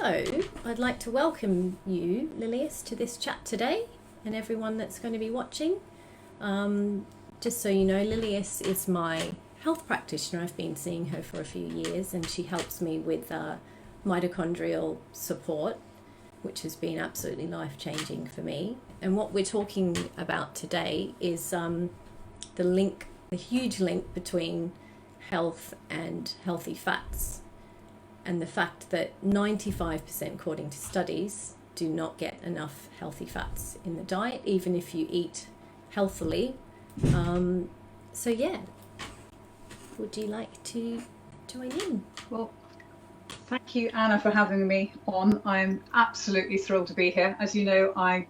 So, I'd like to welcome you, Lilius, to this chat today and everyone that's going to be watching. Just so you know, Lilius is my health practitioner. I've been seeing her for a few years and she helps me with mitochondrial support, which has been absolutely life-changing for me. And what we're talking about today is the huge link between health and healthy fats, and the fact that 95%, according to studies, do not get enough healthy fats in the diet, even if you eat healthily. So yeah, would you like to join in? Well, thank you, Anna, for having me on. I'm absolutely thrilled to be here. As you know, I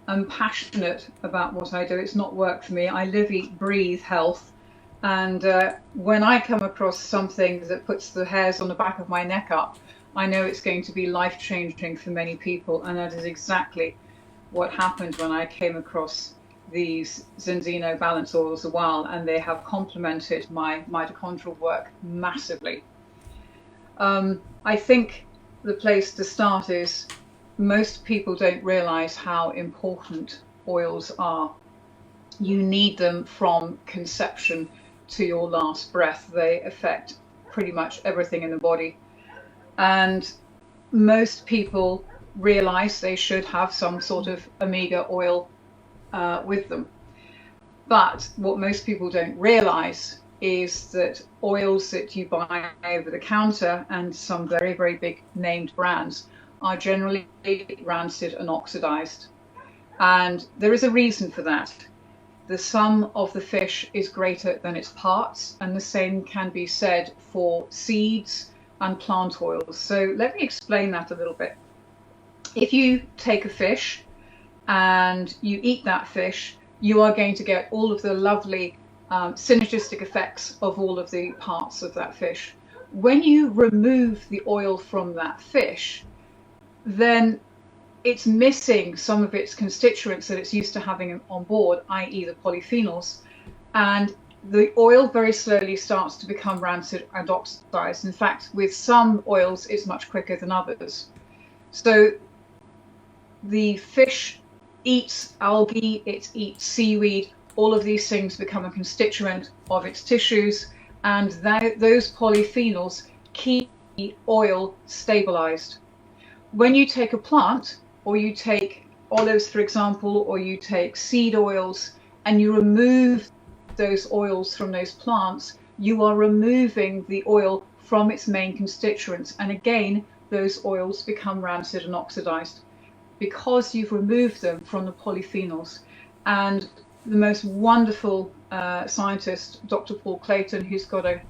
am passionate about what I do. It's not work for me. I live, eat, breathe health. And when I come across something that puts the hairs on the back of my neck up, I know it's going to be life-changing for many people. And that is exactly what happened when I came across these Zinzino balance oils a while, and they have complemented my mitochondrial work massively. I think the place to start is most people don't realize how important oils are. You need them from conception to your last breath. They affect pretty much everything in the body. And most people realize they should have some sort of omega oil with them. But what most people don't realize is that oils that you buy over the counter and some very, very big named brands are generally rancid and oxidized. And there is a reason for that. The sum of the fish is greater than its parts, and the same can be said for seeds and plant oils. So let me explain that a little bit. If you take a fish and you eat that fish, you are going to get all of the lovely synergistic effects of all of the parts of that fish. When you remove the oil from that fish, then it's missing some of its constituents that it's used to having on board, i.e. the polyphenols, and the oil very slowly starts to become rancid and oxidized. In fact, with some oils, it's much quicker than others. So the fish eats algae, it eats seaweed, all of these things become a constituent of its tissues, and those polyphenols keep the oil stabilized. When you take a plant, or you take olives, for example, or you take seed oils, and you remove those oils from those plants, you are removing the oil from its main constituents. And again, those oils become rancid and oxidized because you've removed them from the polyphenols. And the most wonderful scientist, Dr. Paul Clayton, who's got a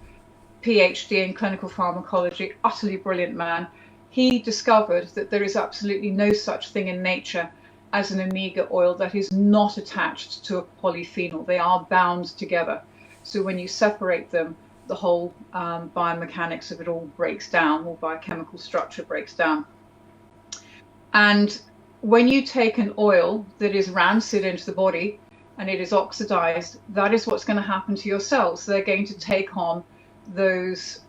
PhD in clinical pharmacology, utterly brilliant man, he discovered that there is absolutely no such thing in nature as an omega oil that is not attached to a polyphenol. They are bound together. So when you separate them, the whole biomechanics of it all breaks down, or biochemical structure breaks down. And when you take an oil that is rancid into the body and it is oxidized, that is what's going to happen to your cells. They're going to take on those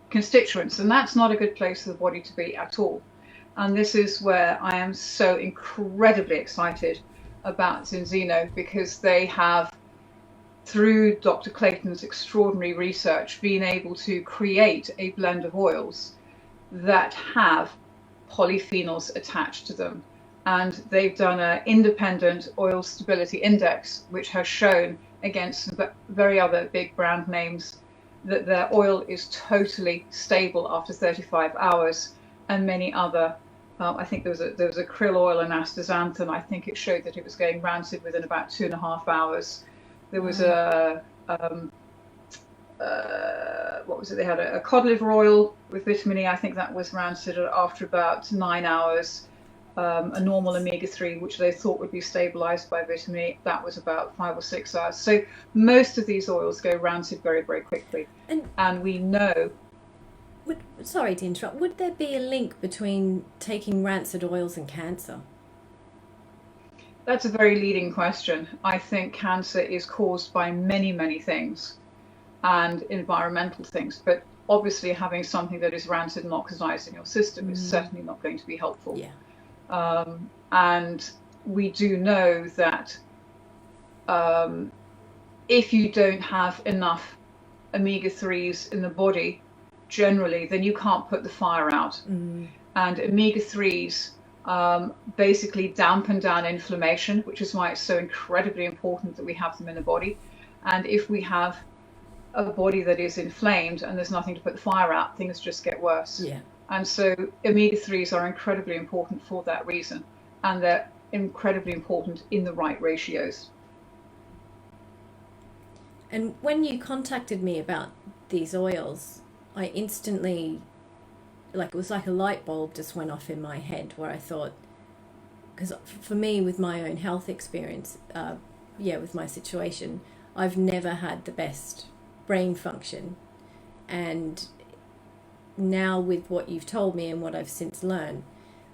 constituents, and that's not a good place for the body to be at all. And this is where I am so incredibly excited about Zinzino, because they have, through Dr. Clayton's extraordinary research, been able to create a blend of oils that have polyphenols attached to them. And they've done an independent oil stability index, which has shown against some very other big brand names that their oil is totally stable after 35 hours, and many other, I think there was a krill oil and astaxanthin, I think it showed that it was going rancid within about 2.5 hours. There was what was it, they had a cod liver oil with vitamin E, I think that was rancid after about 9 hours. A normal omega-3, which they thought would be stabilized by vitamin E, that was about 5 or 6 hours. So most of these oils go rancid very, very quickly. And we know... Sorry to interrupt, would there be a link between taking rancid oils and cancer? That's a very leading question. I think cancer is caused by many, many things and environmental things. But obviously having something that is rancid and oxidized in your system is certainly not going to be helpful. And we do know that if you don't have enough omega-3s in the body generally, then you can't put the fire out. And omega-3s basically dampen down inflammation, which is why it's so incredibly important that we have them in the body. And if we have a body that is inflamed and there's nothing to put the fire out, things just get worse. And so omega-3s are incredibly important for that reason, and they're incredibly important in the right ratios. And when you contacted me about these oils, I instantly, it was like a light bulb just went off in my head, where I thought, because for me, with my own health experience, with my situation, I've never had the best brain function. And now with what you've told me and what I've since learned,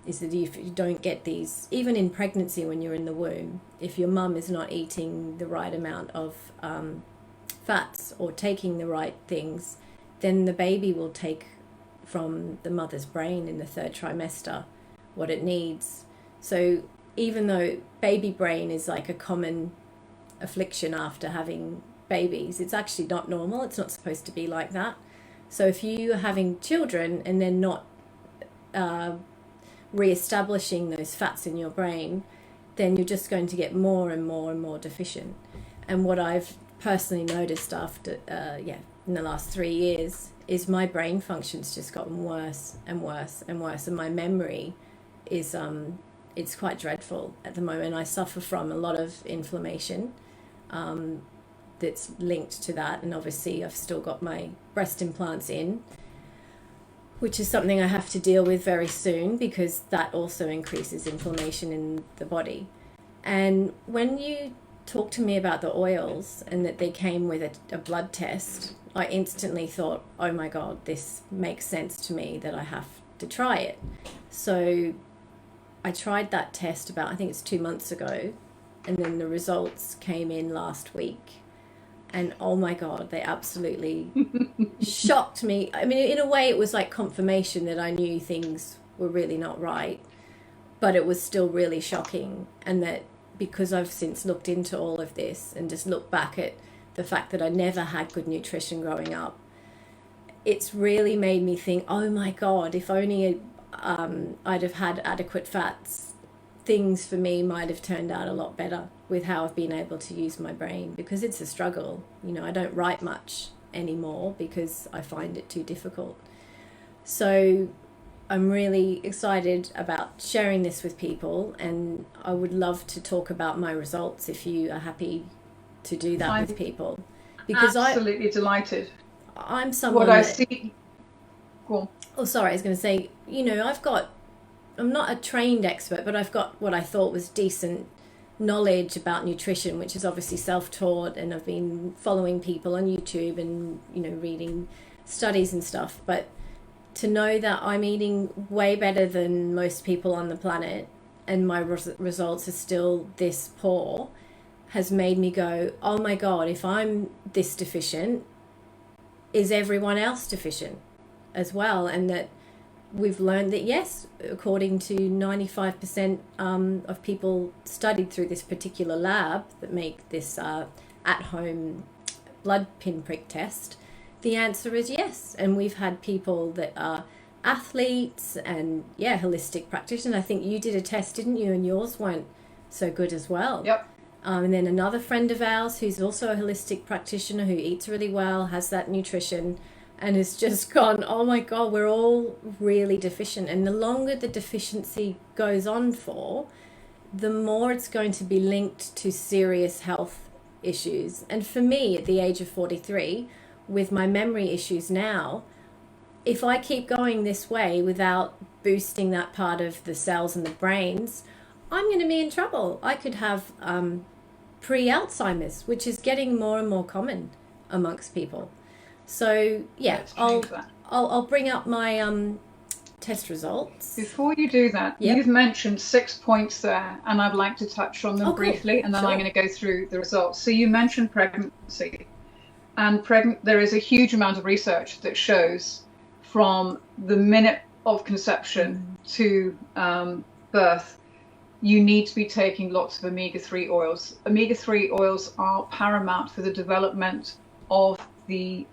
is that if you don't get these, even in pregnancy when you're in the womb, if your mum is not eating the right amount of fats or taking the right things, then the baby will take from the mother's brain in the third trimester what it needs. So even though baby brain is like a common affliction after having babies, it's actually not normal. It's not supposed to be like that. So if you are having children and they're not re-establishing those fats in your brain, then you're just going to get more and more and more deficient. And what I've personally noticed after in the last 3 years is my brain function's just gotten worse and worse and worse, and my memory is it's quite dreadful at the moment. I suffer from a lot of inflammation that's linked to that, and obviously I've still got my breast implants in, which is something I have to deal with very soon, because that also increases inflammation in the body. And when you talk to me about the oils and that they came with a blood test, I instantly thought, oh my God, this makes sense to me, that I have to try it. So I tried that test about, I think it's 2 months ago, and then the results came in last week. And oh my God, they absolutely shocked me. I mean, in a way, it was like confirmation that I knew things were really not right, but it was still really shocking. And that because I've since looked into all of this and just looked back at the fact that I never had good nutrition growing up, it's really made me think, oh my God, if only I'd have had adequate fats, things for me might have turned out a lot better with how I've been able to use my brain, because it's a struggle. You know, I don't write much anymore because I find it too difficult. So I'm really excited about sharing this with people, and I would love to talk about my results if you are happy to do that with people. Because absolutely delighted. I'm someone what I see. Cool. Oh, sorry, I was going to say, you know, I'm not a trained expert, but I've got what I thought was decent knowledge about nutrition, which is obviously self-taught, and I've been following people on YouTube and, you know, reading studies and stuff. But to know that I'm eating way better than most people on the planet and my results are still this poor has made me go, oh my God, if I'm this deficient, is everyone else deficient as well? And that we've learned that, yes, according to 95% of people studied through this particular lab that make this at-home blood pinprick test, the answer is yes. And we've had people that are athletes and, holistic practitioners. I think you did a test, didn't you? And yours weren't so good as well. Yep. And then another friend of ours who's also a holistic practitioner who eats really well, has that nutrition, and has just gone, oh my God, we're all really deficient. And the longer the deficiency goes on for, the more it's going to be linked to serious health issues. And for me, at the age of 43, with my memory issues now, if I keep going this way without boosting that part of the cells in the brains, I'm going to be in trouble. I could have pre-Alzheimer's, which is getting more and more common amongst people. So I'll bring up my test results. Before you do that, you've mentioned 6 points there, and I'd like to touch on them briefly, and then I'm going to go through the results. So you mentioned pregnancy, And there is a huge amount of research that shows from the minute of conception to birth, you need to be taking lots of omega-3 oils. Omega-3 oils are paramount for the development of the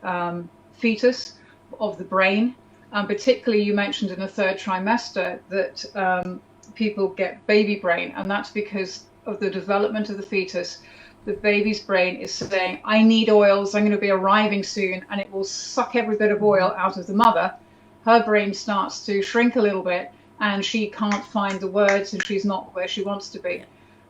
fetus, of the brain. Particularly, you mentioned in the third trimester that people get baby brain, and that's because of the development of the fetus. The baby's brain is saying, I need oils, I'm going to be arriving soon, and it will suck every bit of oil out of the mother. Her brain starts to shrink a little bit, and she can't find the words, and she's not where she wants to be.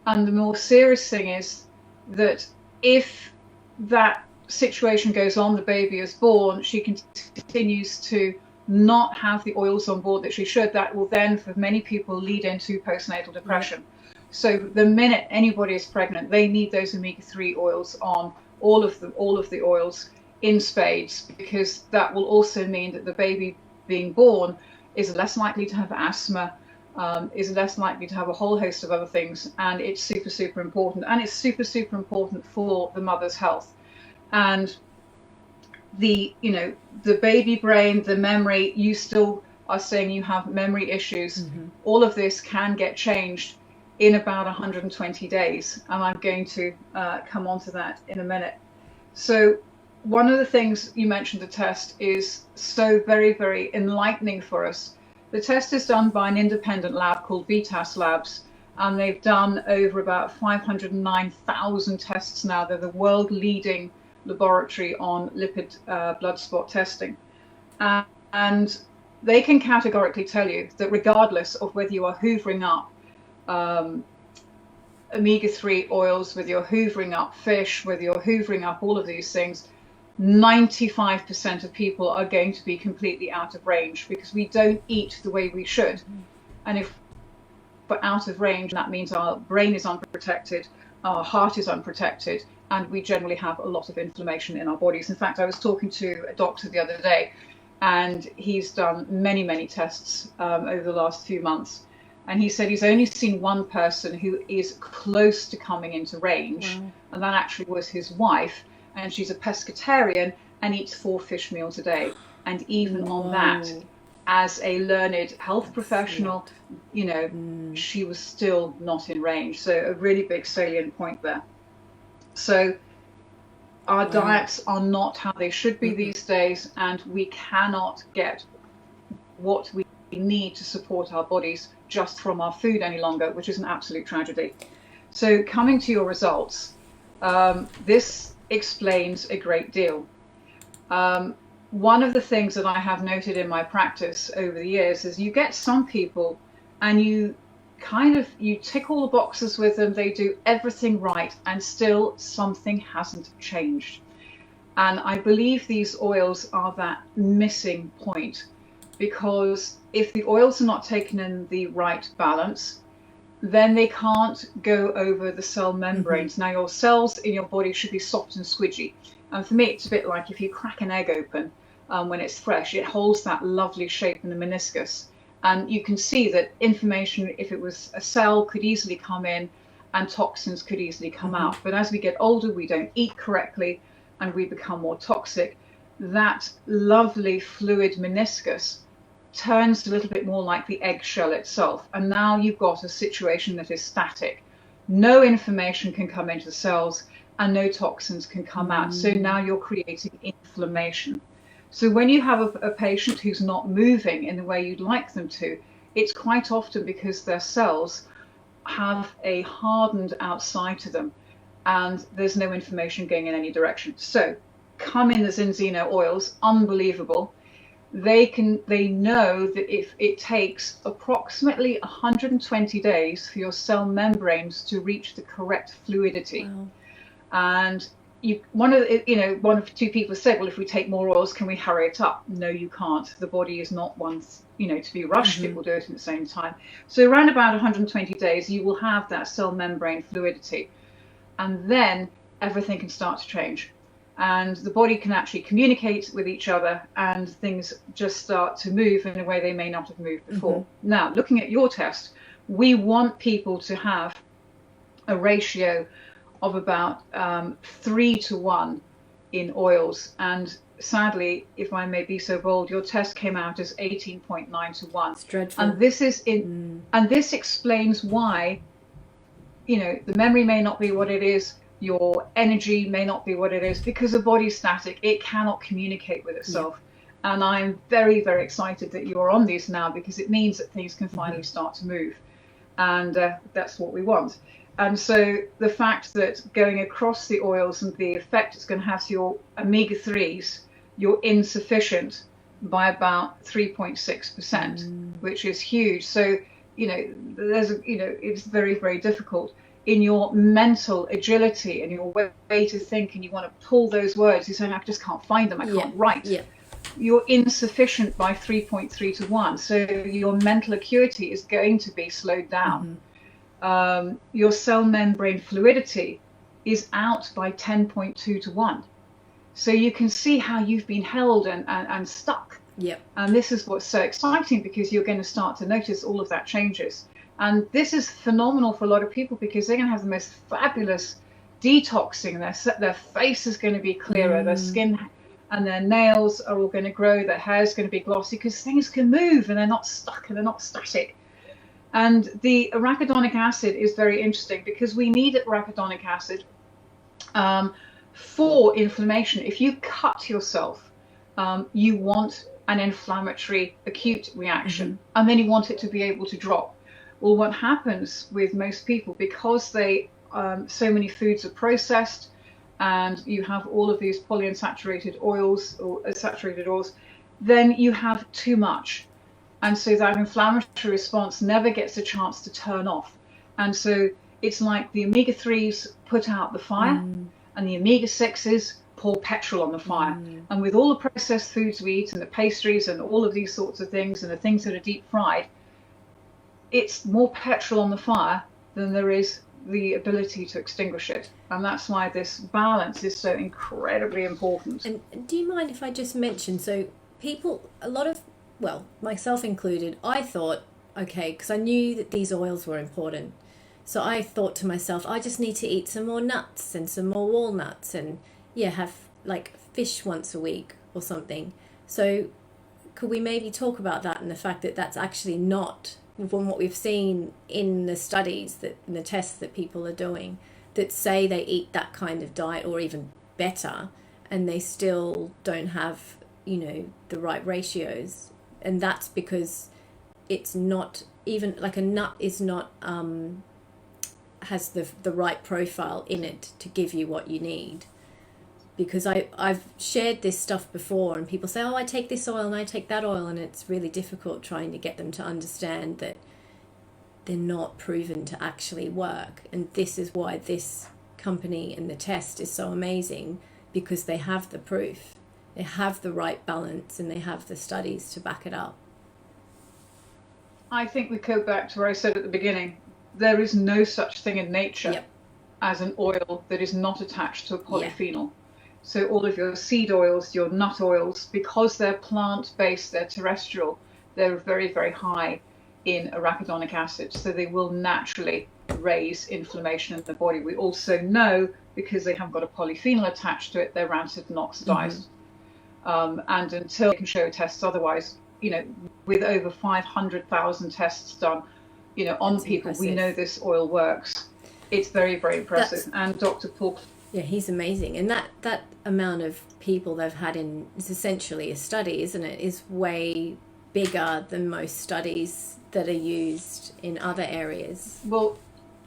And the more serious thing is that if that situation goes on, the baby is born, she continues to not have the oils on board that she should. That will then, for many people, lead into postnatal depression. So the minute anybody is pregnant, they need those omega-3 oils on all of the oils in spades, because that will also mean that the baby being born is less likely to have asthma, is less likely to have a whole host of other things, and it's super, super important. And it's super, super important for the mother's health. And the baby brain, the memory, you still are saying you have memory issues. All of this can get changed in about 120 days. And I'm going to come on to that in a minute. So one of the things you mentioned, the test, is so very, very enlightening for us. The test is done by an independent lab called VITAS Labs, and they've done over about 509,000 tests now. They're the world leading laboratory on lipid blood spot testing. And they can categorically tell you that regardless of whether you are hoovering up omega-3 oils, whether you're hoovering up fish, whether you're hoovering up all of these things, 95% of people are going to be completely out of range, because we don't eat the way we should. And if we're out of range, that means our brain is unprotected, our heart is unprotected, and we generally have a lot of inflammation in our bodies. In fact, I was talking to a doctor the other day, and he's done many, many tests over the last few months. And he said he's only seen one person who is close to coming into range. Wow. And that actually was his wife. And she's a pescatarian and eats 4 fish meals a day. And even on that, as a learned health professional, she was still not in range. So a really big salient point there. So our diets are not how they should be these days, and we cannot get what we need to support our bodies just from our food any longer, which is an absolute tragedy. So coming to your results, this explains a great deal. One of the things that I have noted in my practice over the years is you get some people and you tick all the boxes with them, they do everything right, and still something hasn't changed. And I believe these oils are that missing point, because if the oils are not taken in the right balance, then they can't go over the cell membranes. Now, your cells in your body should be soft and squidgy. And for me, it's a bit like if you crack an egg open when it's fresh, it holds that lovely shape in the meniscus. And you can see that information, if it was a cell, could easily come in, and toxins could easily come out. But as we get older, we don't eat correctly and we become more toxic. That lovely fluid meniscus turns a little bit more like the eggshell itself. And now you've got a situation that is static. No information can come into the cells and no toxins can come out. So now you're creating inflammation. So when you have a patient who's not moving in the way you'd like them to, it's quite often because their cells have a hardened outside to them and there's no information going in any direction. So come in the Zinzino oils, unbelievable. They know that if it takes approximately 120 days for your cell membranes to reach the correct fluidity. Wow. And one of two people said, well, if we take more oils, can we hurry it up? No, you can't. The body is not one, to be rushed. It will do it at the same time. So around about 120 days, you will have that cell membrane fluidity. And then everything can start to change. And the body can actually communicate with each other, and things just start to move in a way they may not have moved before. Now, looking at your test, we want people to have a ratio of about 3 to 1 in oils. And sadly, if I may be so bold, your test came out as 18.9 to 1. It's dreadful. And this is and this explains why, you know, the memory may not be what it is, your energy may not be what it is, because the body's static. It cannot communicate with itself. And I'm very, very excited that you're on these now, because it means that things can finally start to move. And that's what we want. And so the fact that going across the oils and the effect it's going to have to your omega-3s, you're insufficient by about 3.6%, which is huge. So, you know, it's very, very difficult in your mental agility and your way to think, and you want to pull those words. You're saying, I just can't find them. I can't write. Yeah. You're insufficient by 3.3 to 1. So your mental acuity is going to be slowed down. Your cell membrane fluidity is out by 10.2 to 1. So you can see how you've been held and stuck. Yep. And this is what's so exciting, because you're going to start to notice all of that changes. And this is phenomenal for a lot of people, because they're going to have the most fabulous detoxing. Their face is going to be clearer, their skin and their nails are all going to grow, their hair is going to be glossy, because things can move and they're not stuck and they're not static. And the arachidonic acid is very interesting, because we need arachidonic acid for inflammation. If you cut yourself, you want an inflammatory acute reaction, and then you want it to be able to drop. Well, what happens with most people, because they so many foods are processed, and you have all of these polyunsaturated oils or saturated oils, then you have too much. And so that inflammatory response never gets a chance to turn off. And so it's like the omega-3s put out the fire, and the omega-6s pour petrol on the fire. And with all the processed foods we eat, and the pastries and all of these sorts of things, and the things that are deep fried, it's more petrol on the fire than there is the ability to extinguish it. And that's why this balance is so incredibly important. And do you mind if I just mention, so people, a lot of, well, myself included, I thought, okay, because I knew that these oils were important. So I thought to myself, I just need to eat some more nuts and some more walnuts, and have like fish once a week or something. So could we maybe talk about that, and the fact that that's actually not, from what we've seen in the studies, that in the tests that people are doing, that say they eat that kind of diet or even better, and they still don't have, the right ratios. And that's because it's not, even like a nut is not has the right profile in it to give you what you need. Because I've shared this stuff before, and people say, oh, I take this oil and I take that oil, and it's really difficult trying to get them to understand that they're not proven to actually work. And this is why this company and the test is so amazing, because they have the proof, they have the right balance, and they have the studies to back it up. I think we go back to where I said at the beginning, there is no such thing in nature as an oil that is not attached to a polyphenol. So all of your seed oils, your nut oils, because they're plant-based, they're terrestrial, they're very, very high in arachidonic acid. So they will naturally raise inflammation in the body. We also know, because they have got a polyphenol attached to it, they're rancid and oxidized. And until you can show tests otherwise, with over 500,000 tests done, on That's people, impressive. we know this oil works. It's very, very impressive. And Dr. Paul... Yeah, he's amazing. And that amount of people they've had in, it's essentially a study, isn't it, is way bigger than most studies that are used in other areas. Well,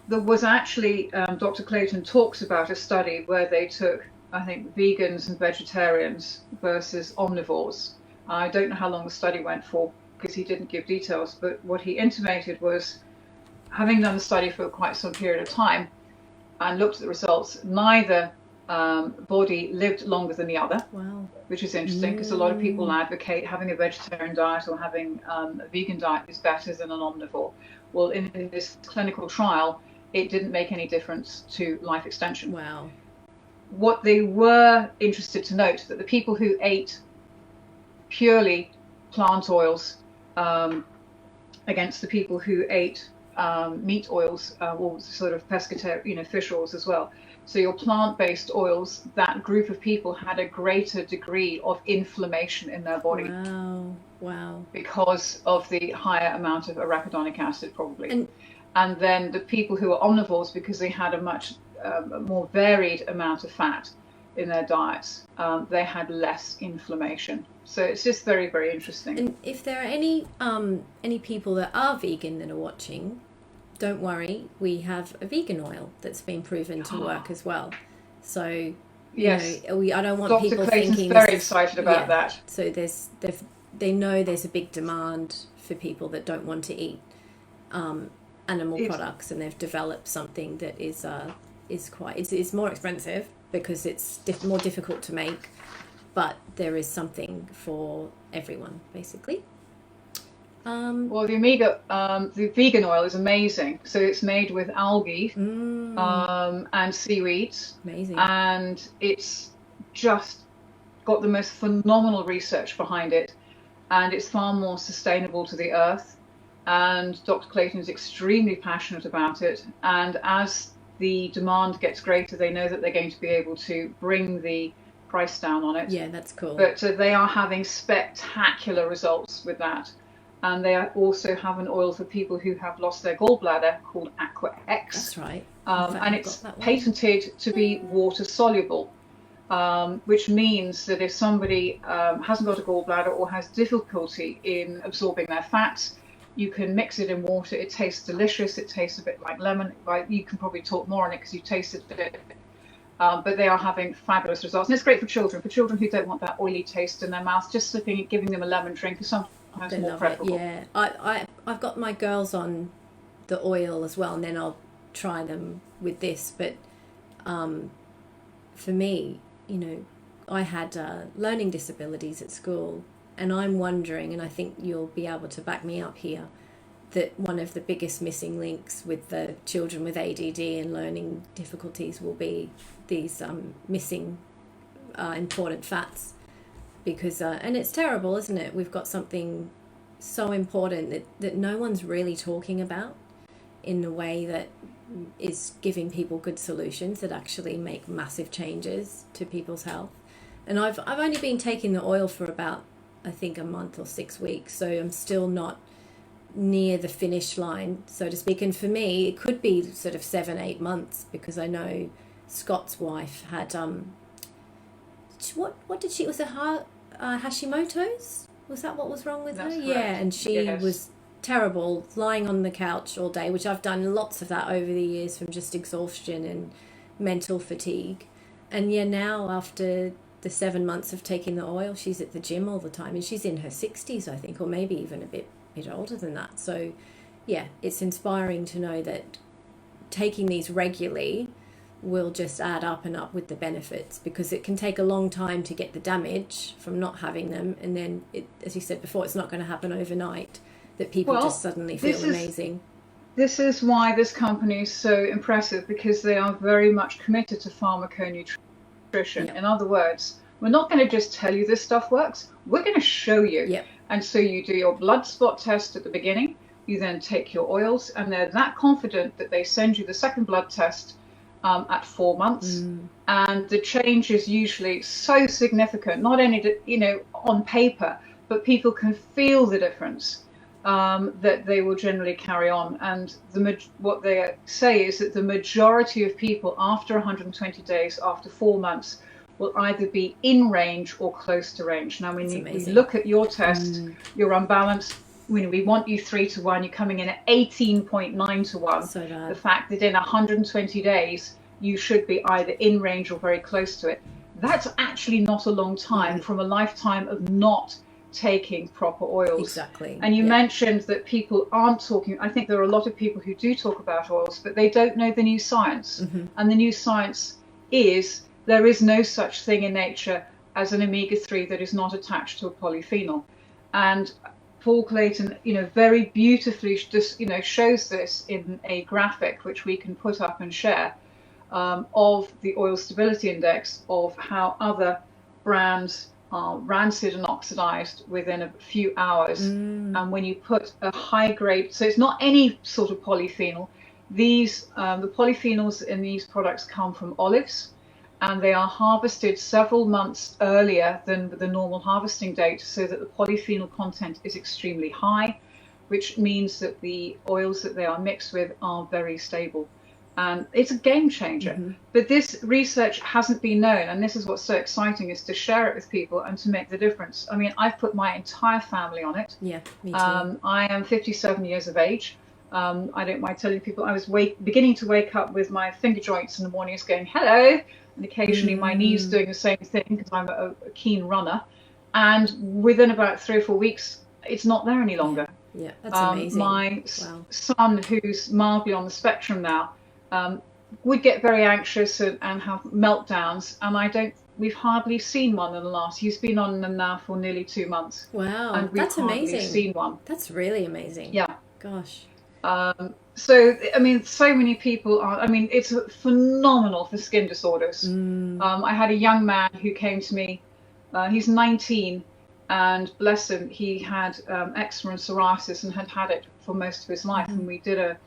there was actually, Dr. Clayton talks about a study where they took, I think, vegans and vegetarians versus omnivores. I don't know how long the study went for, because he didn't give details, but what he intimated was, having done the study for quite some period of time and looked at the results, neither body lived longer than the other. Wow. Which is interesting, because a lot of people advocate having a vegetarian diet or having a vegan diet is better than an omnivore. Well, in this clinical trial, it didn't make any difference to life extension. Wow. What they were interested to note, that the people who ate purely plant oils against the people who ate meat oils or sort of pescatarian, fish oils as well. So your plant-based oils, that group of people had a greater degree of inflammation in their body. Wow. Wow. Because of the higher amount of arachidonic acid, probably. And then the people who were omnivores, because they had a much more varied amount of fat in their diets, they had less inflammation. So it's just very, very interesting. And if there are any people that are vegan that are watching, don't worry, we have a vegan oil that's been proven to work as well. So yes, I don't want Dr. people Clayton's thinking very excited about that. So they know there's a big demand for people that don't want to eat animal products, and they've developed something that is more expensive because it's more difficult to make, but there is something for everyone, basically. Well, the vegan oil is amazing. So it's made with algae and seaweeds. Amazing. And it's just got the most phenomenal research behind it. And it's far more sustainable to the earth. And Dr. Clayton is extremely passionate about it. And as the demand gets greater, they know that they're going to be able to bring the price down on it. Yeah, that's cool. But they are having spectacular results with that. And they also have an oil for people who have lost their gallbladder called Aqua X. That's right. And it's patented to be water soluble, which means that if somebody hasn't got a gallbladder or has difficulty in absorbing their fats, you can mix it in water. It tastes delicious. It tastes a bit like lemon. You can probably talk more on it because you tasted it. But they are having fabulous results. And it's great for children who don't want that oily taste in their mouth. Just slipping it, giving them a lemon drink is sometimes more preferable. Yeah, I've got my girls on the oil as well, and then I'll try them with this. But for me, I had learning disabilities at school, and I'm wondering, and I think you'll be able to back me up here, that one of the biggest missing links with the children with ADD and learning difficulties will be these missing important fats. Because and it's terrible, isn't it? We've got something so important that no one's really talking about in a way that is giving people good solutions that actually make massive changes to people's health. And I've only been taking the oil for about, I think, a month or 6 weeks, so I'm still not near the finish line, so to speak. And for me, it could be sort of 7-8 months, because I know Scott's wife had what did she, was it Hashimoto's? Was that what was wrong with That's her? correct. Yeah, and she Yes. was terrible, lying on the couch all day, which I've done lots of that over the years from just exhaustion and mental fatigue. And yeah, now after the 7 months of taking the oil, she's at the gym all the time, and she's in her 60s, I think, or maybe even a bit older than that. So yeah, it's inspiring to know that taking these regularly will just add up and up with the benefits, because it can take a long time to get the damage from not having them, and then as you said before, it's not going to happen overnight that people just suddenly feel amazing. This is why this company is so impressive, because they are very much committed to pharmaconutrition. Yep. In other words, we're not going to just tell you this stuff works, we're going to show you. Yep. And so you do your blood spot test at the beginning, you then take your oils, and they're that confident that they send you the second blood test at 4 months. And the change is usually so significant, not only on paper, but people can feel the difference, that they will generally carry on. And what they say is that the majority of people after 120 days, after 4 months, will either be in range or close to range. Now, when we look at your test, you're unbalanced. We want you 3 to 1. You're coming in at 18.9 to 1. So bad. The fact that in 120 days you should be either in range or very close to it. That's actually not a long time from a lifetime of not taking proper oils. Exactly. And you mentioned that people aren't talking. I think there are a lot of people who do talk about oils, but they don't know the new science. And the new science is there is no such thing in nature as an omega-3 that is not attached to a polyphenol. And Paul Clayton, very beautifully just, shows this in a graphic which we can put up and share, of the oil stability index, of how other brands are rancid and oxidized within a few hours. And when you put a high grade, so it's not any sort of polyphenol. These the polyphenols in these products come from olives, and they are harvested several months earlier than the normal harvesting date, so that the polyphenol content is extremely high, which means that the oils that they are mixed with are very stable. And it's a game changer. But this research hasn't been known, and this is what's so exciting, is to share it with people and to make the difference. I mean, I've put my entire family on it. Yeah, me too. I am 57 years of age. I don't mind telling people I was beginning to wake up with my finger joints in the mornings going, hello, and occasionally my knees doing the same thing because I'm a keen runner. And within about 3 or 4 weeks, it's not there any longer. Yeah, that's amazing. My son, who's mildly on the spectrum now, would get very anxious and have meltdowns, and we've hardly seen one in the last. He's been on them now for nearly 2 months. Wow, and we've that's hardly amazing. Seen one. That's really amazing. Yeah. Gosh. So, I mean, so many people are, I mean, it's phenomenal for skin disorders. I had a young man who came to me, he's 19, and bless him, he had eczema and psoriasis and had it for most of his life. And we did a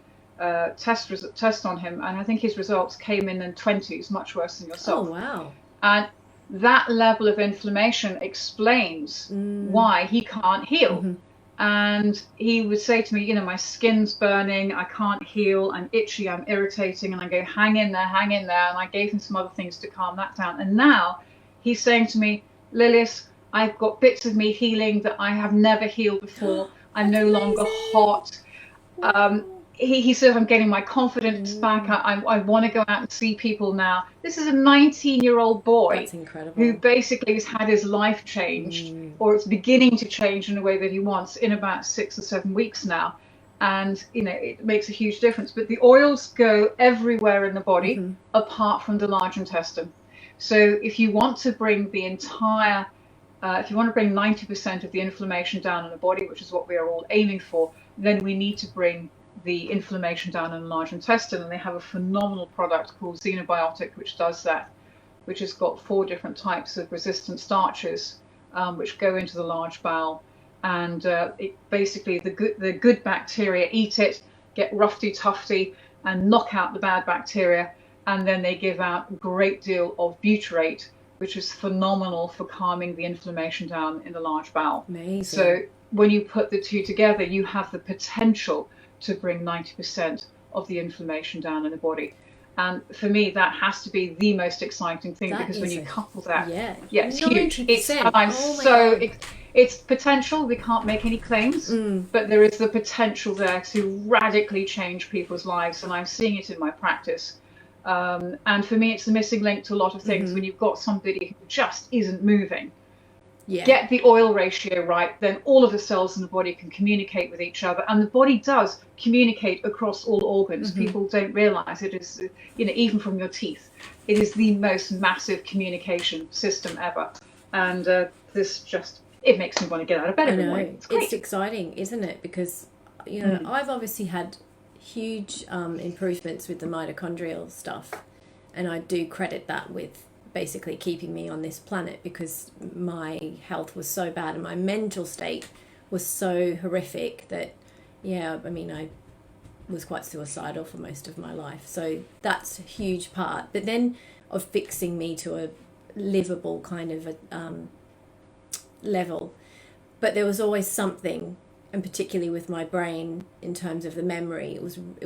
test on him, and I think his results came in the 20s, much worse than yourself. Oh, wow. And that level of inflammation explains why he can't heal. And he would say to me, you know, my skin's burning, I can't heal, I'm itchy, I'm irritating. And I go, hang in there, hang in there. And I gave him some other things to calm that down. And now he's saying to me, Lilias, I've got bits of me healing that I have never healed before. I'm no longer hot. He says, I'm getting my confidence back. I want to go out and see people now. This is a 19-year-old boy. That's incredible. Who basically has had his life changed, or it's beginning to change in a way that he wants in about 6 or 7 weeks now. And, you know, it makes a huge difference. But the oils go everywhere in the body, apart from the large intestine. So if you want to bring the entire, if you want to bring 90% of the inflammation down in the body, which is what we are all aiming for, then we need to bring the inflammation down in the large intestine. And they have a phenomenal product called Xenobiotic, which does that, which has got 4 different types of resistant starches, which go into the large bowel. And it basically, the good bacteria eat it, get roughy tufty, and knock out the bad bacteria. And then they give out a great deal of butyrate, which is phenomenal for calming the inflammation down in the large bowel. Amazing. So when you put the two together, you have the potential to bring 90% of the inflammation down in the body. And for me, that has to be the most exciting thing, because when you couple that, it's huge. It's potential. We can't make any claims, but there is the potential there to radically change people's lives, and I'm seeing it in my practice. And for me, it's the missing link to a lot of things. When you've got somebody who just isn't moving, get the oil ratio right, then all of the cells in the body can communicate with each other, and the body does communicate across all organs. People don't realize it is, you know, even from your teeth, it is the most massive communication system ever. And it makes me want to get out of bed every morning. It's exciting, isn't it? Because, you know, I've obviously had huge improvements with the mitochondrial stuff, and I do credit that with basically keeping me on this planet, because my health was so bad and my mental state was so horrific that, I mean, I was quite suicidal for most of my life. So that's a huge part. But then of fixing me to a livable kind of a level. But there was always something, and particularly with my brain in terms of the memory, it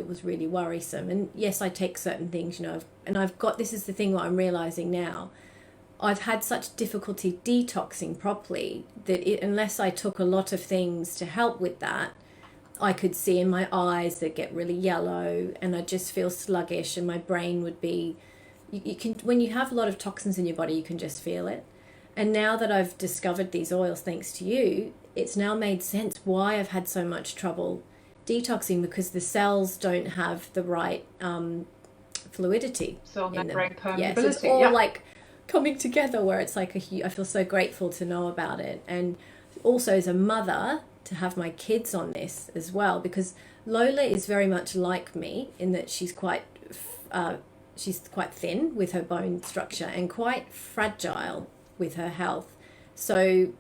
was really worrisome. And yes, I take certain things, you know, I've got, this is the thing what I'm realizing now, I've had such difficulty detoxing properly that unless I took a lot of things to help with that, I could see in my eyes that get really yellow, and I just feel sluggish, and my brain would be, you can, when you have a lot of toxins in your body, you can just feel it. And now that I've discovered these oils, thanks to you, it's now made sense why I've had so much trouble detoxing, because the cells don't have the right fluidity. Cell membrane permeability. Yeah, so it's all like coming together, where it's like I feel so grateful to know about it. And also as a mother, to have my kids on this as well, because Lola is very much like me in that she's quite thin with her bone structure and quite fragile with her health. So,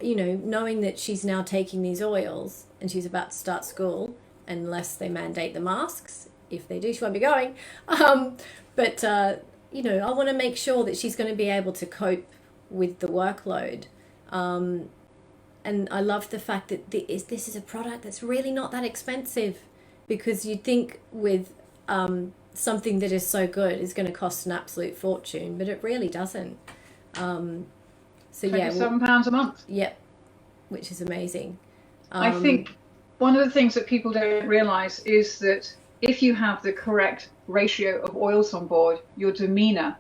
knowing that she's now taking these oils and she's about to start school, unless they mandate the masks. If they do, she won't be going. But I want to make sure that she's going to be able to cope with the workload. And I love the fact that this is a product that's really not that expensive, because you'd think with something that is so good is going to cost an absolute fortune, but it really doesn't. So yeah, £27 a month. Yep, which is amazing. I think one of the things that people don't realise is that if you have the correct ratio of oils on board, your demeanour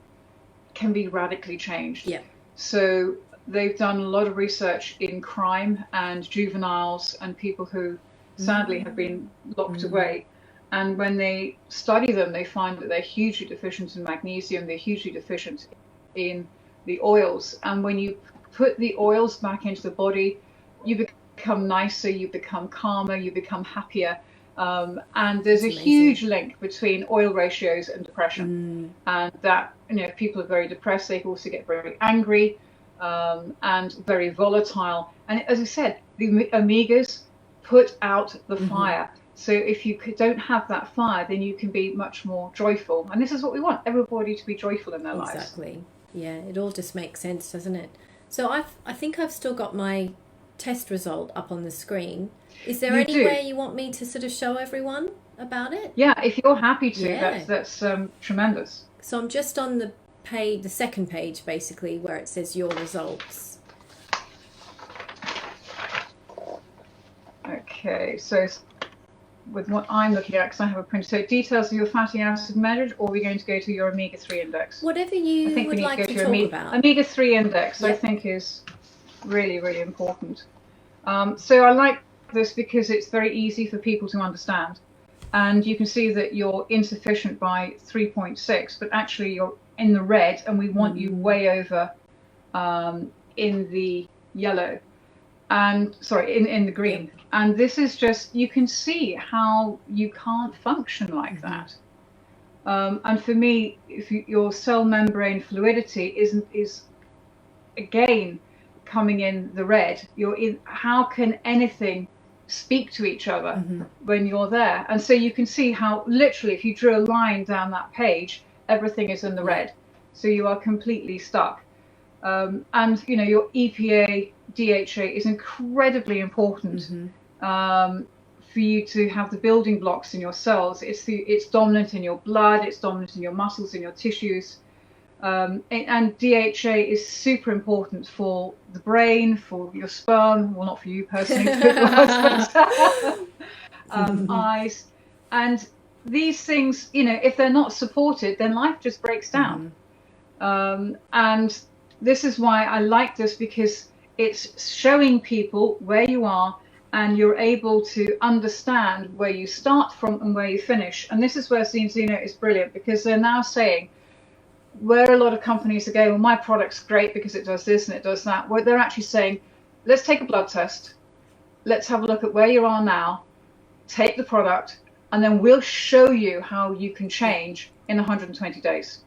can be radically changed. Yeah. So they've done a lot of research in crime and juveniles and people who sadly have been locked away. And when they study them, they find that they're hugely deficient in magnesium, they're hugely deficient in the oils. And when you put the oils back into the body, you become nicer, you become calmer, you become happier. And there's a huge link between oil ratios and depression. And that, if people are very depressed, they also get very angry and very volatile. And as I said, the omegas put out the fire. So if you don't have that fire, then you can be much more joyful. And this is what we want, everybody to be joyful in their lives. Exactly. Yeah, it all just makes sense, doesn't it? So I think I've still got my test result up on the screen. Is there any way you want me to sort of show everyone about it? Yeah, if you're happy to, that's tremendous. So I'm just on the page, the second page, basically, where it says your results. Okay, so with what I'm looking at, because I have a print, so details of your fatty acid measured, or are we going to go to your omega-3 index? Whatever you would like to talk about. Omega-3 index, I think, is really, really important. So I like this because it's very easy for people to understand. And you can see that you're insufficient by 3.6, but actually you're in the red, and we want you way over in the yellow. And sorry, in the green. And this is just, you can see how you can't function like that. And for me, if your cell membrane fluidity is again coming in the red, how can anything speak to each other when you're there? And so you can see how literally, if you drew a line down that page, everything is in the red. So you are completely stuck. And your EPA, DHA is incredibly important for you to have the building blocks in your cells. It's dominant in your blood, it's dominant in your muscles, in your tissues. And DHA is super important for the brain, for your sperm, well, not for you personally, but eyes. And these things, if they're not supported, then life just breaks down. And this is why I like this, because it's showing people where you are, and you're able to understand where you start from and where you finish. And this is where Zeno is brilliant, because they're now saying, where a lot of companies are going, well, my product's great because it does this and it does that, where they're actually saying, let's take a blood test, let's have a look at where you are now, take the product, and then we'll show you how you can change in 120 days.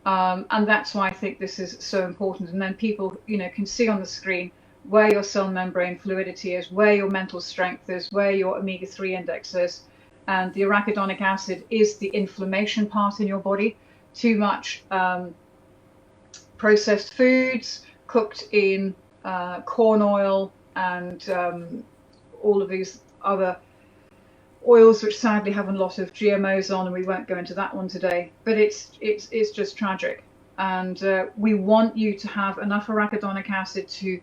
And that's why I think this is so important. And then people, can see on the screen where your cell membrane fluidity is, where your mental strength is, where your omega-3 index is. And the arachidonic acid is the inflammation part in your body. Too much processed foods, cooked in corn oil, and all of these other oils which sadly have a lot of GMOs on, and we won't go into that one today, but it's just tragic. And we want you to have enough arachidonic acid to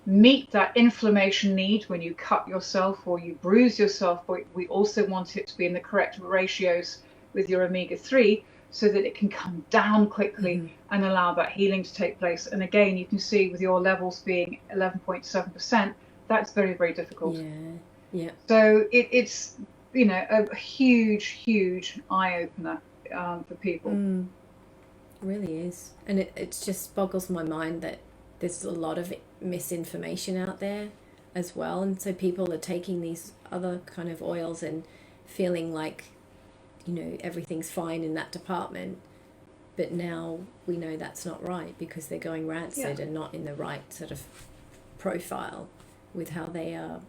meet that inflammation need when you cut yourself or you bruise yourself, but we also want it to be in the correct ratios with your omega-3, so that it can come down quickly and allow that healing to take place. And again, you can see with your levels being 11.7%, that's very, very difficult. Yeah. So it's a huge eye opener for people. It really is. And it just boggles my mind that there's a lot of misinformation out there as well. And so people are taking these other kind of oils and feeling like, everything's fine in that department. but now we know that's not right because they're going rancid and not in the right sort of profile with how they are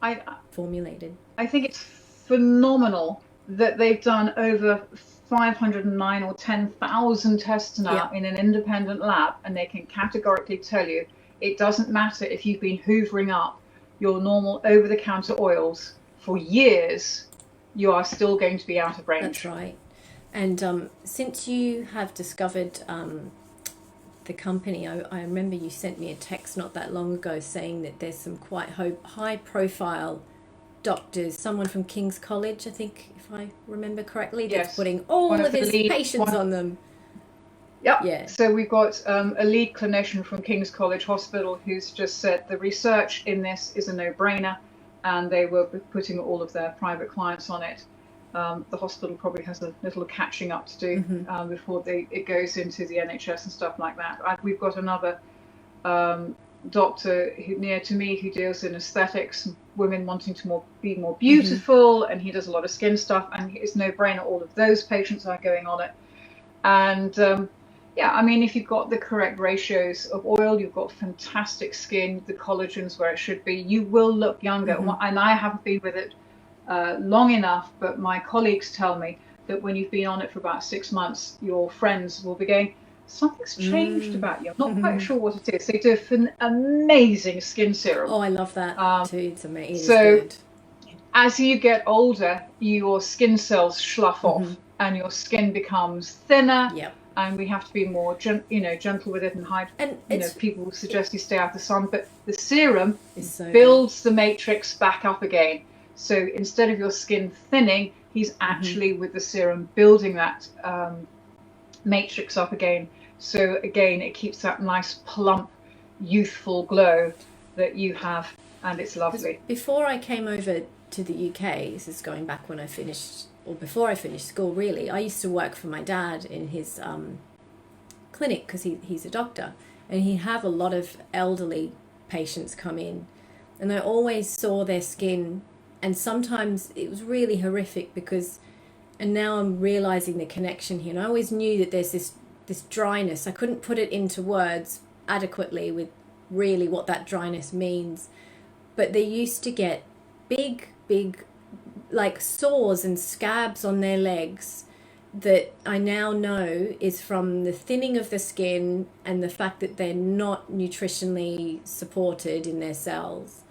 formulated. I think it's phenomenal that they've done over 509 or 10,000 tests now in an independent lab, and they can categorically tell you it doesn't matter if you've been hoovering up your normal over-the-counter oils for years, you are still going to be out of range. That's right. And since you have discovered the company, I remember you sent me a text not that long ago saying that there's some quite high-profile doctors, someone from King's College, I think, if I remember correctly, that's putting all of his patients on them. Yep. Yeah. So we've got a lead clinician from King's College Hospital who's just said the research in this is a no-brainer, and they were putting all of their private clients on it. The hospital probably has a little catching up to do before it goes into the NHS and stuff like that. We've got another doctor near to me who deals in aesthetics, women wanting to be more beautiful, and he does a lot of skin stuff, and it's no brainer all of those patients are going on it. And yeah, I mean, if you've got the correct ratios of oil, you've got fantastic skin, the collagen's where it should be, you will look younger. And I haven't been with it long enough, but my colleagues tell me that when you've been on it for about 6 months, your friends will be going, something's changed about you. I'm not quite sure what it is. They do an amazing skin serum. Oh, I love that too. It's amazing. So as you get older, your skin cells slough off and your skin becomes thinner. Yep. And we have to be more gentle with it and hide. And people suggest you stay out of the sun, but the serum builds the matrix back up again. So instead of your skin thinning, he's actually with the serum building that matrix up again. So again, it keeps that nice plump, youthful glow that you have, and it's lovely. Before I came over to the UK, this is going back when I finished, or before I finished school really, I used to work for my dad in his clinic because he's a doctor, and he'd have a lot of elderly patients come in, and I always saw their skin, and sometimes it was really horrific because, and now I'm realizing the connection here, and I always knew that there's this dryness. I couldn't put it into words adequately with really what that dryness means, but they used to get big like sores and scabs on their legs that I now know is from the thinning of the skin and the fact that they're not nutritionally supported in their cells.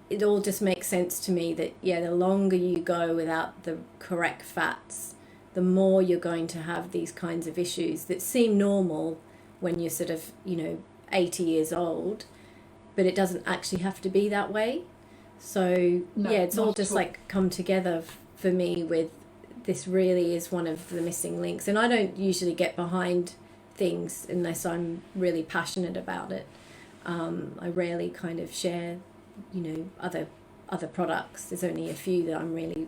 It all just makes sense to me that, the longer you go without the correct fats, the more you're going to have these kinds of issues that seem normal when you're sort of, 80 years old, but it doesn't actually have to be that way. So it's all just like come together for me with this really is one of the missing links. And I don't usually get behind things unless I'm really passionate about it. I rarely kind of share, other products. There's only a few that I'm really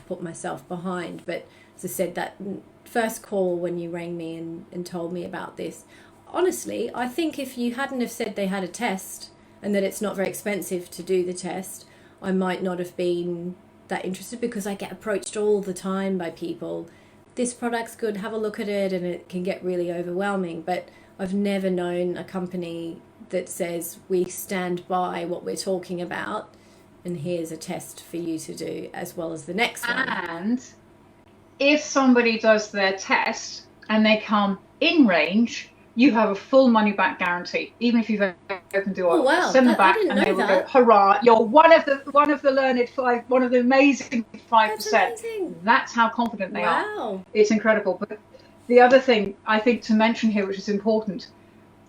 put myself behind. But as I said, that first call when you rang me and told me about this, honestly, I think if you hadn't have said they had a test and that it's not very expensive to do the test, I might not have been that interested, because I get approached all the time by people, this product's good, have a look at it, and it can get really overwhelming. But I've never known a company that says we stand by what we're talking about and here's a test for you to do as well as the next one. And if somebody does their test and they come in range, you have a full money back guarantee, even if you've opened the oil. Oh, wow. Send them back, and they will go, hurrah! You're one of the learned one of the amazing 5%. That's how confident they are. It's incredible. But the other thing I think to mention here, which is important,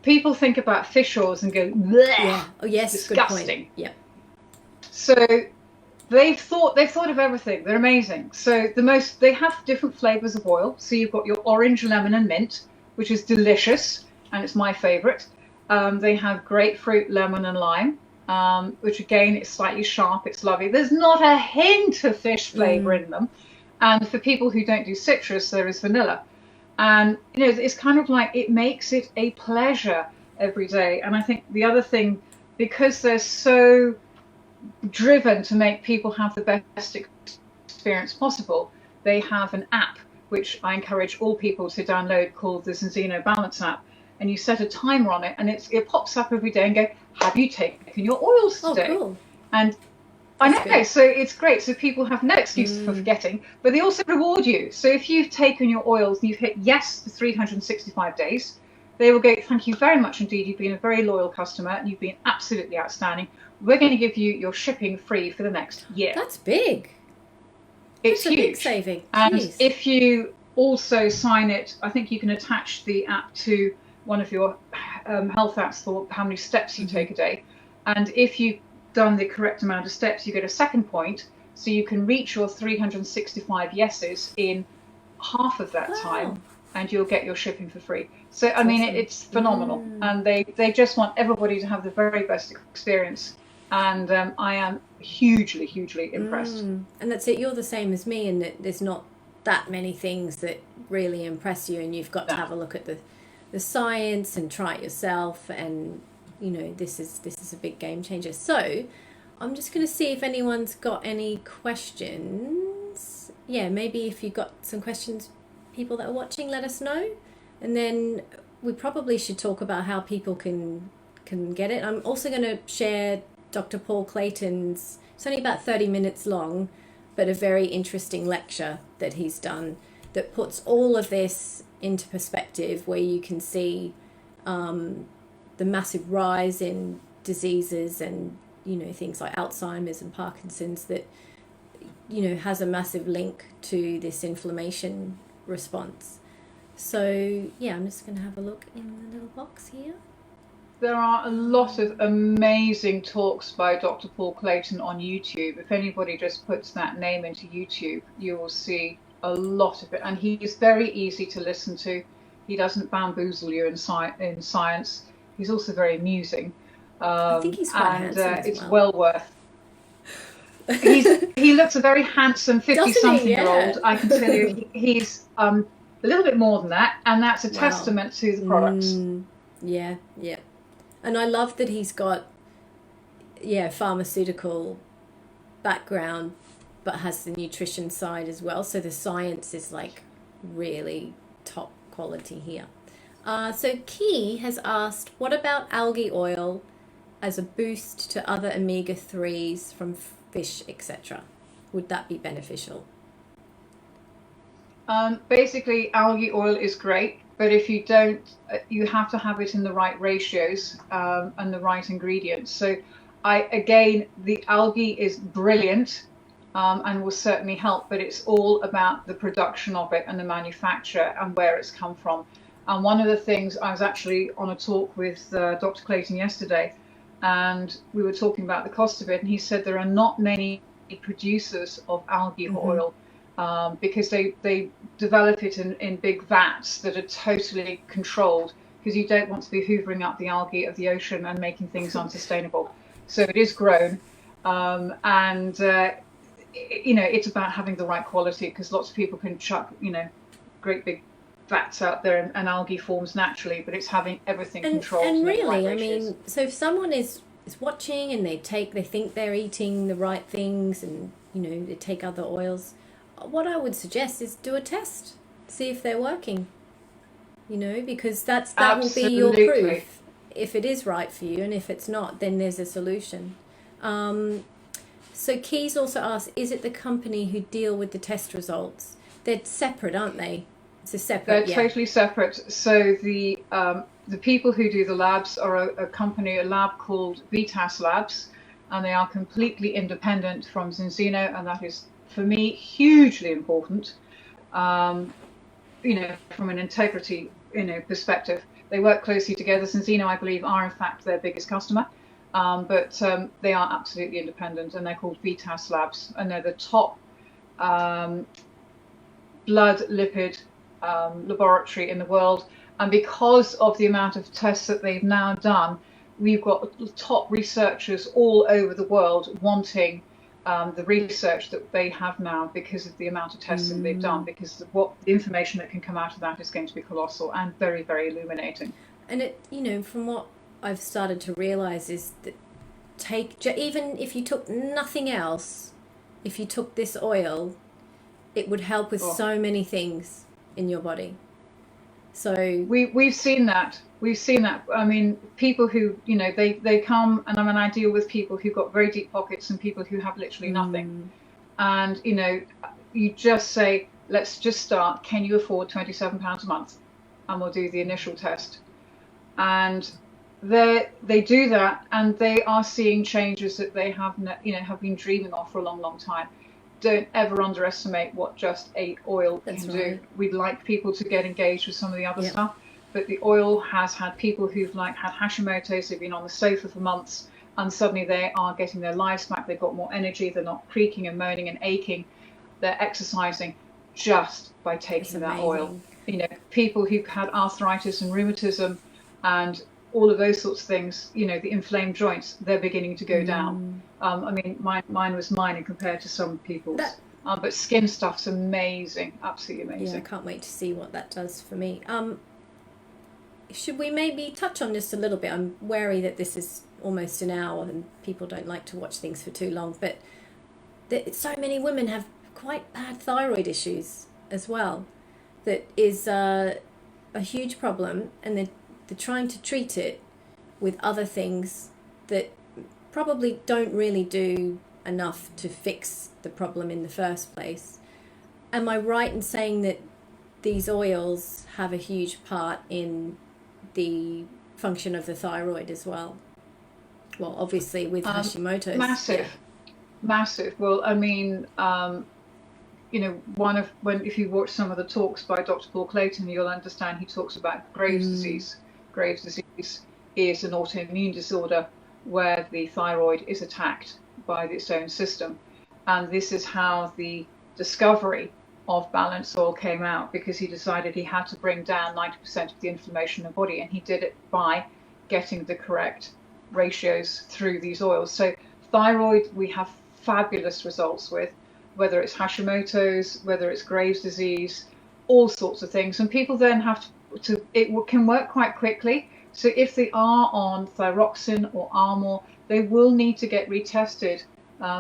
people think about fish oils and go, bleh, disgusting. Good point. Yeah. So they've thought of everything. They're amazing. So they have different flavors of oil. So you've got your orange, lemon, and mint, which is delicious, and it's my favorite. They have grapefruit, lemon, and lime, which again, it's slightly sharp, it's lovely. There's not a hint of fish flavor in them. And for people who don't do citrus, there is vanilla. And, it's kind of like, it makes it a pleasure every day. And I think the other thing, because they're so driven to make people have the best experience possible, they have an app which I encourage all people to download, called the Zinzino Balance app. And you set a timer on it, and it pops up every day and go, have you taken your oils today? Oh, cool. And I know, so it's great. So people have no excuse for forgetting, but they also reward you. So if you've taken your oils and you've hit yes for 365 days, they will go, thank you very much indeed. You've been a very loyal customer and you've been absolutely outstanding. We're going to give you your shipping free for the next year. That's big. It's That's huge. A big saving. And Jeez. if you also sign it, I think you can attach the app to one of your health apps for how many steps you take a day. And if you've done the correct amount of steps, you get a second point. So you can reach your 365 yeses in half of that time, and you'll get your shipping for free. So, I mean, it's phenomenal. And they just want everybody to have the very best experience. And I am hugely, hugely impressed. And that's it. You're the same as me in that there's not that many things that really impress you, and you've got to have a look at the science and try it yourself. And you know, this is a big game changer. So I'm just going to see if anyone's got any questions. Yeah, maybe if you've got some questions, people that are watching, let us know. And then we probably should talk about how people can get it. I'm also going to share Dr. Paul Clayton's, it's only about 30 minutes long, but a very interesting lecture that he's done that puts all of this into perspective, where you can see the massive rise in diseases and, you know, things like Alzheimer's and Parkinson's that, you know, has a massive link to this inflammation response. So, yeah, I'm just going to have a look in the little box here. There are a lot of amazing talks by Dr. Paul Clayton on YouTube. If anybody just puts that name into YouTube, you will see a lot of it. And he is very easy to listen to. He doesn't bamboozle you in science. He's also very amusing. I think he's quite handsome as it's well. worth. He looks a very handsome 50-something-year-old. I can tell you, he's a little bit more than that, and that's a testament to the products. Yeah. And I love that he's got, pharmaceutical background, but has the nutrition side as well. So the science is like really top quality here. So Key has asked, what about algae oil as a boost to other omega-3s from fish, etc.? Would that be beneficial? Basically, algae oil is great, but if you don't, you have to have it in the right ratios and the right ingredients. So the algae is brilliant and will certainly help, but it's all about the production of it and the manufacture and where it's come from. And one of the things, I was actually on a talk with Dr. Clayton yesterday, and we were talking about the cost of it, and he said there are not many producers of algae oil because they develop it in big vats that are totally controlled, because you don't want to be hoovering up the algae of the ocean and making things unsustainable. So it is grown, it's about having the right quality, because lots of people can chuck, great big vats out there and algae forms naturally, but it's having everything controlled. And really, I mean, so if someone is watching and they think they're eating the right things and, they take other oils, what I would suggest is do a test, see if they're working, because that will be your proof if it is right for you, and if it's not, then there's a solution. So Keys also asked, is it the company who deal with the test results? They're separate, aren't they? It's separate. They're totally separate. So the people who do the labs are a lab called Vitas Labs, and they are completely independent from Zinzino, and that is, for me, hugely important. From an integrity, perspective, they work closely together. Zinzino, I believe, are in fact their biggest customer, but they are absolutely independent, and they're called Vitas Labs, and they're the top blood lipid laboratory in the world. And because of the amount of tests that they've now done, we've got top researchers all over the world wanting the research that they have now, because of the amount of testing they've done, because the information that can come out of that is going to be colossal and very, very illuminating. And it, from what I've started to realize is that even if you took nothing else, if you took this oil, it would help with so many things in your body. So we've seen that. We've seen that. I mean, people who, you know, they come, and I mean, I deal with people who've got very deep pockets and people who have literally nothing. And, you know, you just say, let's just start. Can you afford £27 a month? And we'll do the initial test. And they do that, and they are seeing changes that they have, you know, have been dreaming of for a long, long time. Don't ever underestimate what just a oil can do. We'd like people to get engaged with some of the other stuff, but the oil has had people who've like had Hashimoto's, they've been on the sofa for months, and suddenly they are getting their lives back. They've got more energy. They're not creaking and moaning and aching. They're exercising just by taking that oil. You know, people who've had arthritis and rheumatism and all of those sorts of things, you know, the inflamed joints, they're beginning to go down. I mean, mine was minor compared to some people's. But skin stuff's amazing, absolutely amazing. Yeah, I can't wait to see what that does for me. Should we maybe touch on this a little bit? I'm wary that this is almost an hour and people don't like to watch things for too long, but so many women have quite bad thyroid issues as well. That is a huge problem, and they're trying to treat it with other things that probably don't really do enough to fix the problem in the first place. Am I right in saying that these oils have a huge part in the function of the thyroid as well? Well, obviously with Hashimoto's. Massive. Well, I mean, you know, if you watch some of the talks by Dr. Paul Clayton, you'll understand he talks about Graves' disease. Graves' disease is an autoimmune disorder where the thyroid is attacked by its own system. And this is how the discovery of balanced oil came out, because he decided he had to bring down 90% of the inflammation in the body, and he did it by getting the correct ratios through these oils. So thyroid, we have fabulous results with, whether it's Hashimoto's, whether it's Graves' disease, all sorts of things. And people then have to it can work quite quickly. So if they are on thyroxine or Armour, they will need to get retested,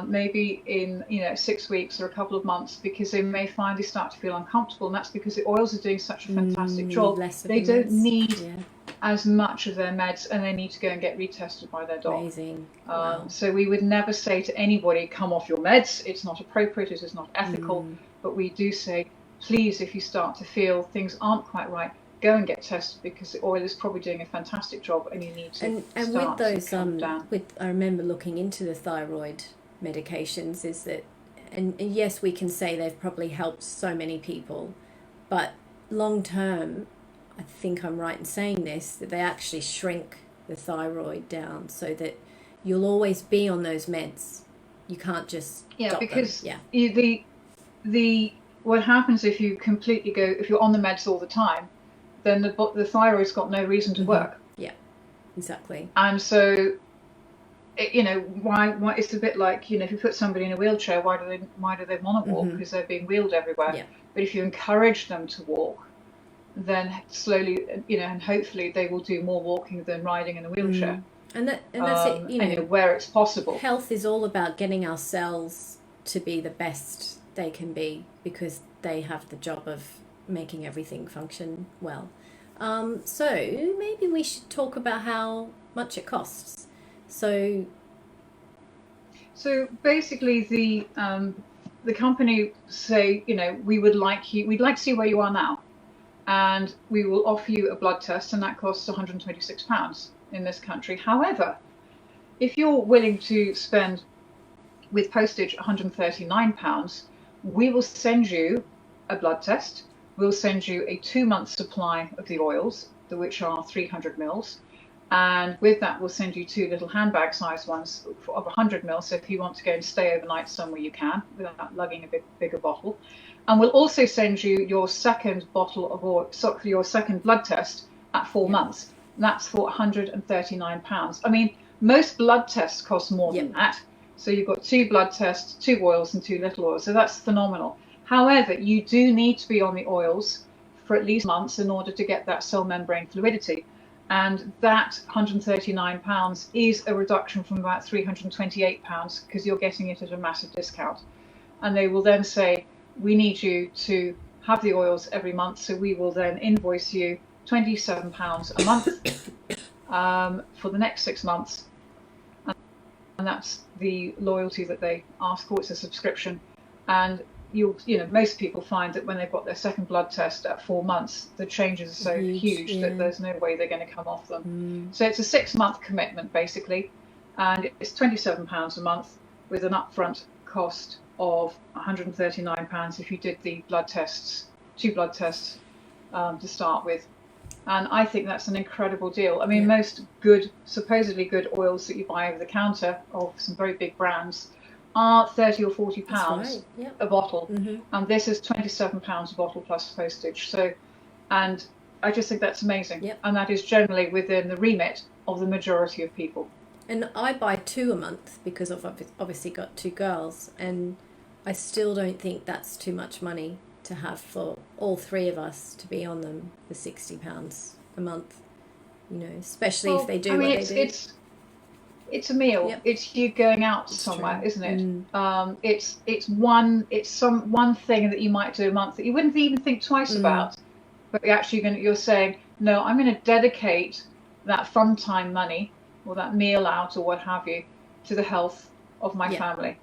maybe in 6 weeks or a couple of months, because they may find they start to feel uncomfortable, and that's because the oils are doing such a fantastic job. They don't need as much of their meds, and they need to go and get retested by their doc. Amazing. So we would never say to anybody, come off your meds. It's not appropriate, it is not ethical. But we do say, please, if you start to feel things aren't quite right, go and get tested, because the oil is probably doing a fantastic job, and you need to and start with those to come down. I remember looking into the thyroid medications, is that and yes, we can say they've probably helped so many people, but long term, I think I'm right in saying this, that they actually shrink the thyroid down, so that you'll always be on those meds. You can't just stop because them. the what happens if you if you're on the meds all the time, then the thyroid's got no reason to work. Yeah, exactly. And so, why it's a bit like, if you put somebody in a wheelchair, why do they want to walk? Because they're being wheeled everywhere. Yeah. But if you encourage them to walk, then slowly, and hopefully they will do more walking than riding in a wheelchair. And that's it. Where it's possible. Health is all about getting our cells to be the best they can be, because they have the job of making everything function well. So maybe we should talk about how much it costs. So basically, the company say, we'd like to see where you are now, and we will offer you a blood test, and that costs £126 in this country. However, if you're willing to spend with postage £139, we will send you a blood test. We'll send you a 2-month supply of the oils, which are 300 mils. And with that, we'll send you 2 little handbag sized ones of 100 mils. So if you want to go and stay overnight somewhere, you can, without lugging a bigger bottle. And we'll also send you your second bottle of oil, your second blood test at 4 months. And that's for £139. I mean, most blood tests cost more than that. So you've got 2 blood tests, 2 oils and 2 little oils. So that's phenomenal. However, you do need to be on the oils for at least months in order to get that cell membrane fluidity. And that £139 is a reduction from about £328, because you're getting it at a massive discount. And they will then say, we need you to have the oils every month. So we will then invoice you £27 a month for the next 6 months. And that's the loyalty that they ask for. It's a subscription. And most people find that when they've got their second blood test at 4 months, the changes are so huge that there's no way they're going to come off them. So it's a 6-month commitment, basically. And it's £27 a month with an upfront cost of £139 if you did the blood tests, 2 blood tests to start with. And I think that's an incredible deal. I mean, most supposedly good oils that you buy over the counter of some very big brands are £30 or £40 a bottle. And this is £27 a bottle plus postage. So, and I just think that's amazing. And that is generally within the remit of the majority of people. And I buy 2 a month because I've obviously got 2 girls, and I still don't think that's too much money to have for all 3 of us to be on them for £60 a month, especially if they do what they do. It's a meal. It's you going out somewhere, isn't it? It's one thing that you might do a month that you wouldn't even think twice about, but you're saying, no, I'm going to dedicate that fun time money or that meal out or what have you to the health of my family.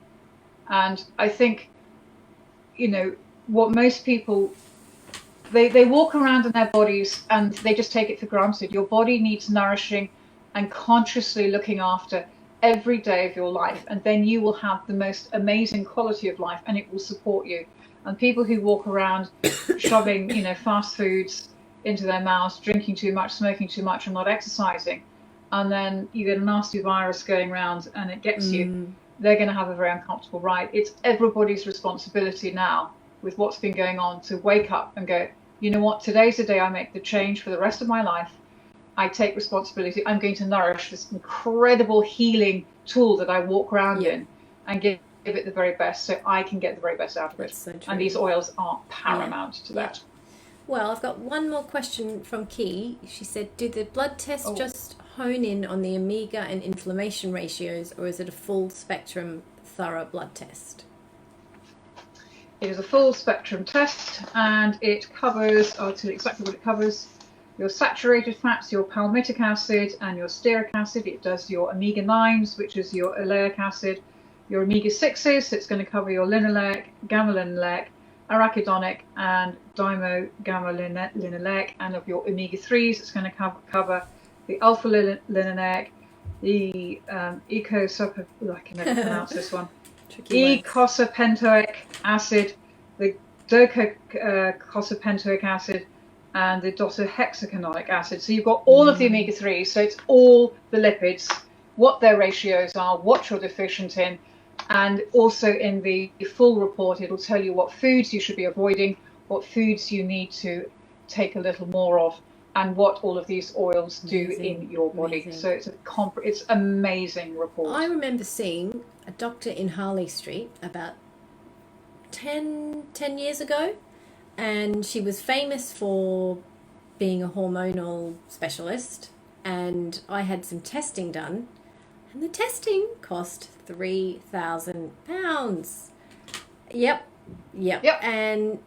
And I think, what most people, they walk around in their bodies and they just take it for granted. Your body needs nourishing and consciously looking after every day of your life, and then you will have the most amazing quality of life, and it will support you. And people who walk around shoving fast foods into their mouths, drinking too much, smoking too much, and not exercising, and then you get a nasty virus going around and it gets you, they're going to have a very uncomfortable ride. It's everybody's responsibility now, with what's been going on, to wake up and go, you know what, today's the day I make the change for the rest of my life. I take responsibility. I'm going to nourish this incredible healing tool that I walk around in and give it the very best so I can get the very best out of it. So true. And these oils are paramount to that. Well, I've got one more question from Key. She said, do the blood tests just hone in on the omega and inflammation ratios, or is it a full spectrum thorough blood test? It is a full spectrum test, and it covers, I'll tell you exactly what it covers, your saturated fats, your palmitic acid and your stearic acid. It does your omega-9s, which is your oleic acid, your omega-6s, so it's going to cover your linoleic, gamma-linoleic, arachidonic and diamogama-linoleic, and of your omega-3s, it's going to cover the alpha-linoleic, the I can never pronounce this one, eicosapentaoic acid, the docosapentaoic acid, and the docosahexacanonic acid. So you've got all of the omega-3s, so it's all the lipids, what their ratios are, what you're deficient in, and also in the full report it'll tell you what foods you should be avoiding, what foods you need to take a little more of, and what all of these oils do in your body. So it's amazing report. I remember seeing a doctor in Harley Street about 10 years ago, and she was famous for being a hormonal specialist, and I had some testing done, and the testing cost £3,000. Yep. And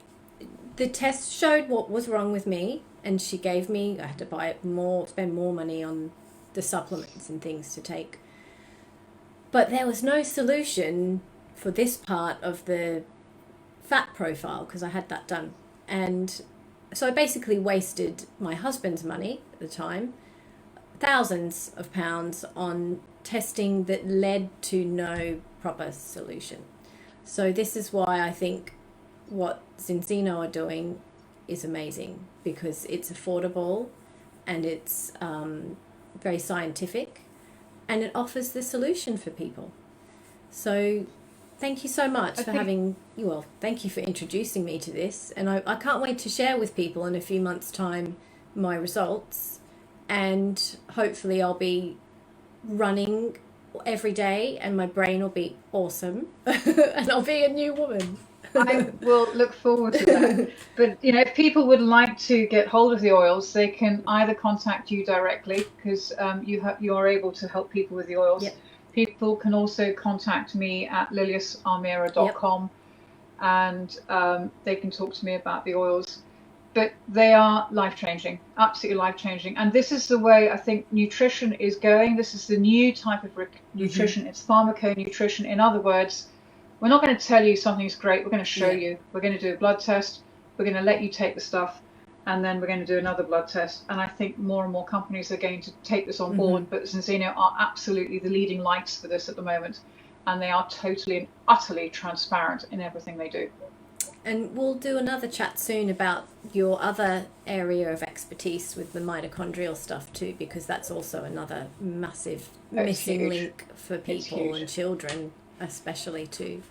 the test showed what was wrong with me, and she gave me, I had to spend more money on the supplements and things to take. But there was no solution for this part of the fat profile, because I had that done. And so I basically wasted my husband's money at the time, thousands of pounds, on testing that led to no proper solution. So this is why I think what Zinzino are doing is amazing, because it's affordable and it's very scientific, and it offers the solution for people. So thank you so much thank you for introducing me to this, and I can't wait to share with people in a few months' time my results, and hopefully I'll be running every day and my brain will be awesome and I'll be a new woman. I will look forward to that. But if people would like to get hold of the oils, they can either contact you directly, because you are able to help people with the oils. People can also contact me at liliusarmira.com. and they can talk to me about the oils. But they are life-changing, absolutely life-changing. And this is the way I think nutrition is going. This is the new type of nutrition. It's pharmaconutrition. In other words, we're not going to tell you something's great. We're going to show you. We're going to do a blood test. We're going to let you take the stuff, and then we're going to do another blood test. And I think more and more companies are going to take this on board. But Zinzino are absolutely the leading lights for this at the moment. And they are totally and utterly transparent in everything they do. And we'll do another chat soon about your other area of expertise with the mitochondrial stuff too, because that's also another massive missing link for people and children especially too.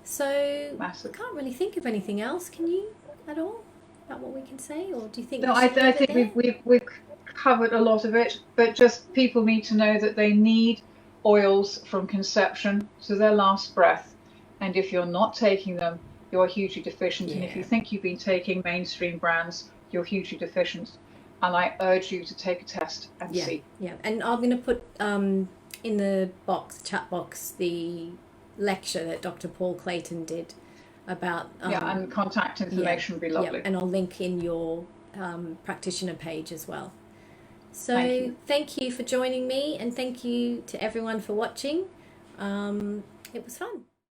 So massive. I can't really think of anything else. Can you at all about what we can say, or do you think? No, I think we've covered a lot of it, but just people need to know that they need oils from conception to their last breath, and if you're not taking them, you're hugely deficient. And if you think you've been taking mainstream brands, you're hugely deficient. And I urge you to take a test and see. Yeah, and I'm going to put in the chat box, the lecture that Dr. Paul Clayton did about... and contact information would be lovely. And I'll link in your practitioner page as well. So thank you for joining me, and thank you to everyone for watching. It was fun.